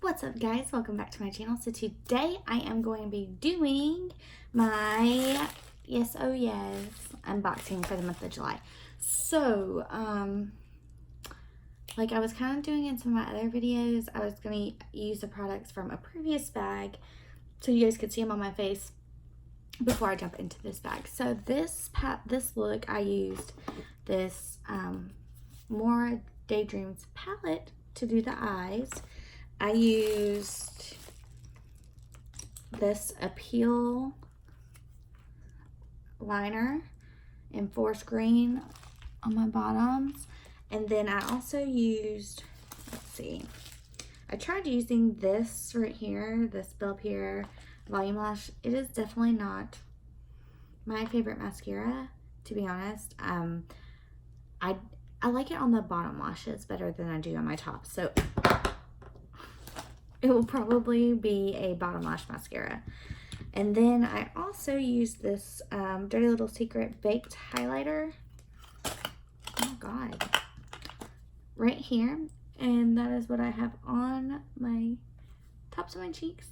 What's up, guys? Welcome back to my channel. So today I am going to be doing my Yes Oh Yes unboxing for the month of July. So like I was kind of doing in some of my other videos, I was going to use the products from a previous bag so you guys could see them on my face before I jump into this bag. So this look, I used this More Daydreams palette to do the eyes. I used this Appeal liner in forest green on my bottoms. And then I also used, let's see, I tried using this right here, this Bellepierre Volume Lash. It is definitely not my favorite mascara, to be honest. I like it on the bottom lashes better than I do on my top. So it will probably be a bottom lash mascara. And then I also used this Dirty Little Secret Baked Highlighter. Oh God. Right here. And that is what I have on my tops of my cheeks.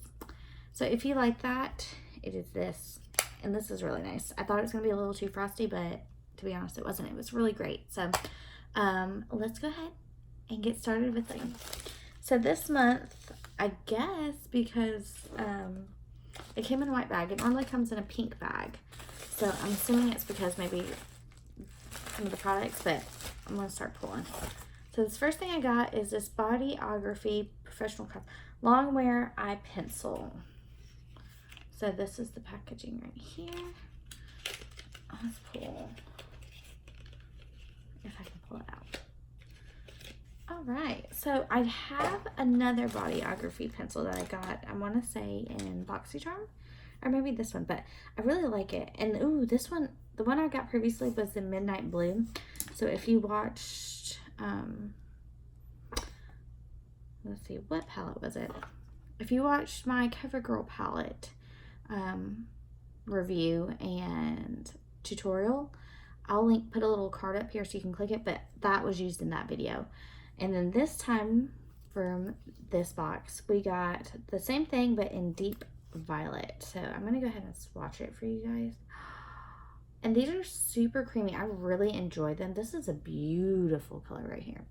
So if you like that, it is this. And this is really nice. I thought it was going to be a little too frosty, but to be honest, it wasn't. It was really great. So let's go ahead and get started with them. So this month, I guess because it came in a white bag. It normally comes in a pink bag. So I'm assuming it's because maybe some of the products, but I'm going to start pulling. So this first thing I got is this Bodyography Professional Craft Long Wear Eye Pencil. So this is the packaging right here. Let's pull, if I can pull it out. Alright, so I have another Bodyography pencil that I got, I want to say in BoxyCharm, or maybe this one, but I really like it. And ooh, this one, the one I got previously was the Midnight Blue. So if you watched, let's see, what palette was it? If you watched my CoverGirl palette review and tutorial, I'll put a little card up here so you can click it, but that was used in that video. And then this time from this box, we got the same thing, but in deep violet. So I'm going to go ahead and swatch it for you guys. And these are super creamy. I really enjoy them. This is a beautiful color right here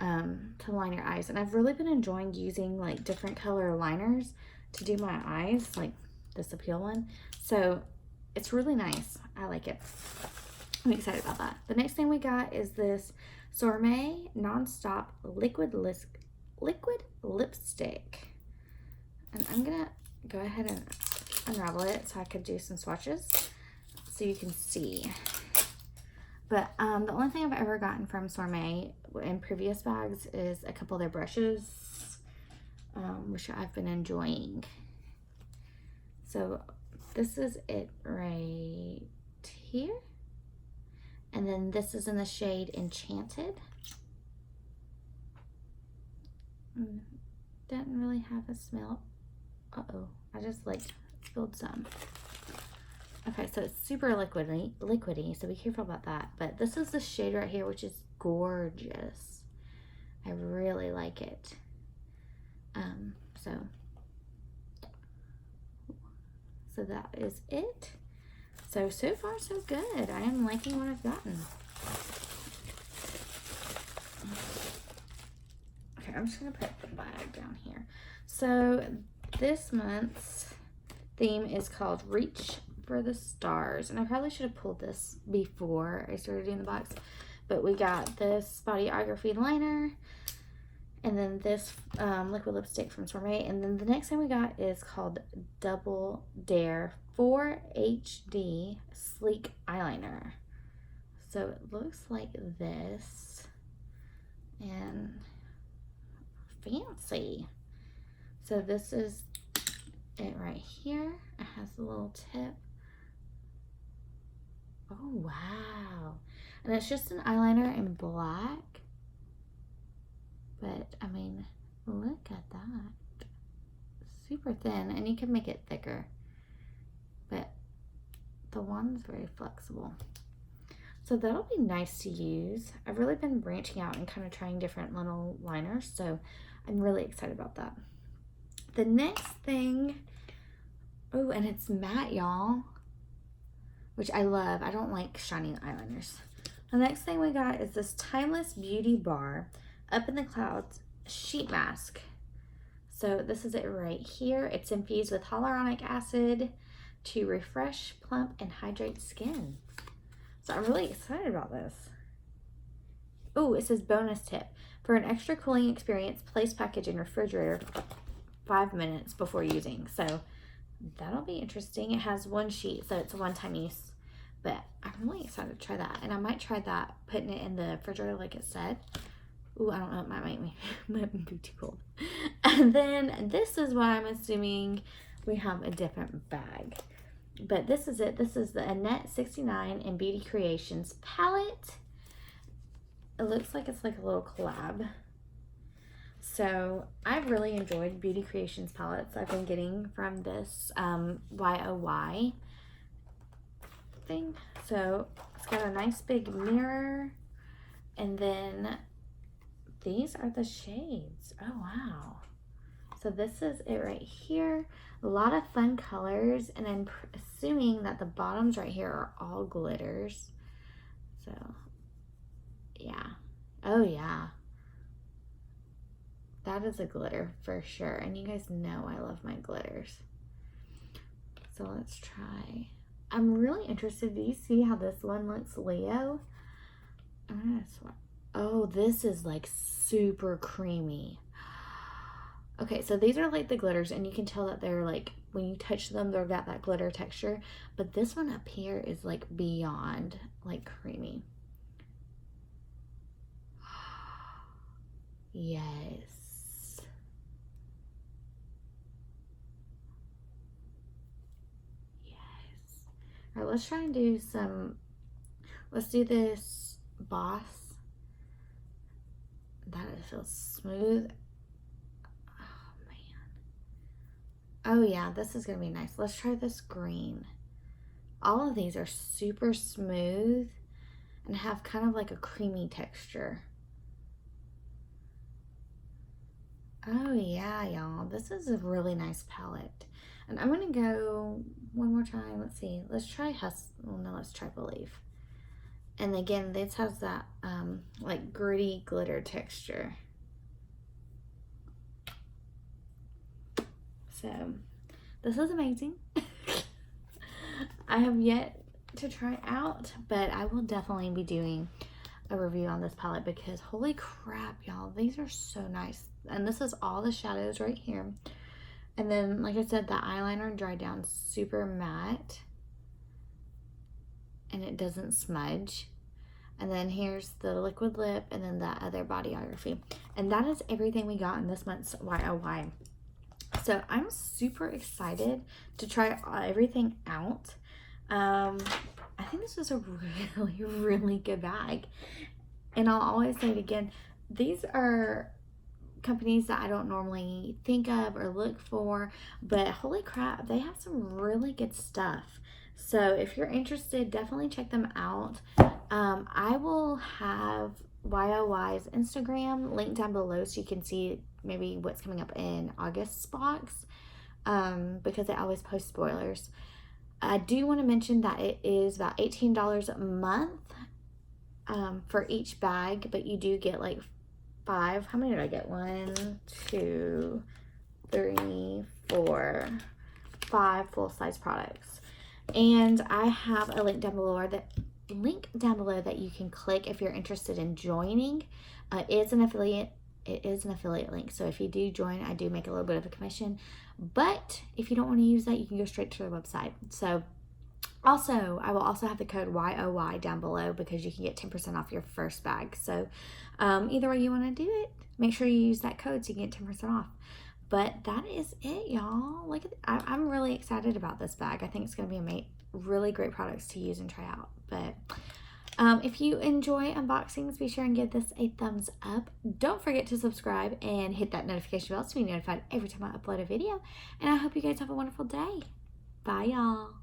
to line your eyes. And I've really been enjoying using like different color liners to do my eyes, like this Appeal one. So it's really nice. I like it. I'm excited about that. The next thing we got is this Sorbet Nonstop Liquid Lipstick. And I'm going to go ahead and unravel it so I could do some swatches so you can see. But the only thing I've ever gotten from Sorbet in previous bags is a couple of their brushes, which I've been enjoying. So this is it right here. And then this is in the shade Enchanted. Doesn't really have a smell. Uh-oh, I just like spilled some. Okay, so it's super liquidy, so be careful about that. But this is the shade right here, which is gorgeous. I really like it. So that is it. So far so good. I am liking what I've gotten. Okay, I'm just gonna put the bag down here. So this month's theme is called Reach for the Stars. And I probably should have pulled this before I started doing the box. But we got this Bodyography liner. And then this liquid lipstick from Sorbet. And then the next thing we got is called Double Dare 4 HD Sleek Eyeliner. So it looks like this. And fancy. So this is it right here. It has a little tip. Oh, wow. And it's just an eyeliner in black. But, I mean, look at that. Super thin, and you can make it thicker. But the one's very flexible. So that'll be nice to use. I've really been branching out and kind of trying different little liners. So I'm really excited about that. The next thing, oh, and it's matte, y'all, which I love. I don't like shiny eyeliners. The next thing we got is this Timeless Beauty Bar Up in the Clouds sheet mask. So this is it right here. It's infused with hyaluronic acid to refresh, plump, and hydrate skin. So I'm really excited about this. Oh, it says bonus tip. For an extra cooling experience, place package in refrigerator 5 minutes before using. So that'll be interesting. It has one sheet, so it's a one-time use. But I'm really excited to try that. And I might try that, putting it in the refrigerator like it said. Ooh, I don't know. It might make me might be too cold. And then this is what I'm assuming we have a different bag. But this is it. This is the Annette 69 and Beauty Creations palette. It looks like it's like a little collab. So I've really enjoyed Beauty Creations palettes I've been getting from this YOY thing. So it's got a nice big mirror, and then these are the shades. Oh wow. So this is it right here. A lot of fun colors, and I'm assuming that the bottoms right here are all glitters. So yeah. Oh yeah. That is a glitter for sure. And you guys know I love my glitters. So let's try. I'm really interested. Do you see how this one looks, Leo? I'm gonna swap. Oh, this is like super creamy. Okay, so these are like the glitters, and you can tell that they're like, when you touch them, they've got that glitter texture. But this one up here is like beyond like creamy. Yes. Yes. All right, let's try and do some, let's do this Boss. That feels smooth. Oh, man. Oh, yeah, this is going to be nice. Let's try this green. All of these are super smooth and have kind of like a creamy texture. Oh yeah, y'all, this is a really nice palette. And I'm gonna go one more time. Let's see, let's try well, no, let's try Believe. And again, this has that like gritty glitter texture. So this is amazing. I have yet to try out, but I will definitely be doing a review on this palette because holy crap, y'all, these are so nice. And this is all the shadows right here. And then, like I said, the eyeliner dried down super matte. And it doesn't smudge. And then here's the liquid lip and then that other bodyography. And that is everything we got in this month's YOY. So I'm super excited to try everything out. I think this was a really, really good bag. And I'll always say it again, these are companies that I don't normally think of or look for, but holy crap, they have some really good stuff. So if you're interested, definitely check them out. I will have YOY's Instagram linked down below so you can see maybe what's coming up in August's box, because they always post spoilers. I do want to mention that it is about $18 a month for each bag, but you do get like 5. How many did I get? 1, 2, 3, 4, 5 full-size products. And I have a link down below that you can click if you're interested in joining. It is an affiliate link. So if you do join, I do make a little bit of a commission. But if you don't want to use that, you can go straight to their website. So also, I will also have the code YOY down below because you can get 10% off your first bag. So either way you want to do it, make sure you use that code so you can get 10% off. But that is it, y'all. Look at I'm really excited about this bag. I think it's going to be really great products to use and try out. But if you enjoy unboxings, be sure and give this a thumbs up. Don't forget to subscribe and hit that notification bell to be notified every time I upload a video. And I hope you guys have a wonderful day. Bye, y'all.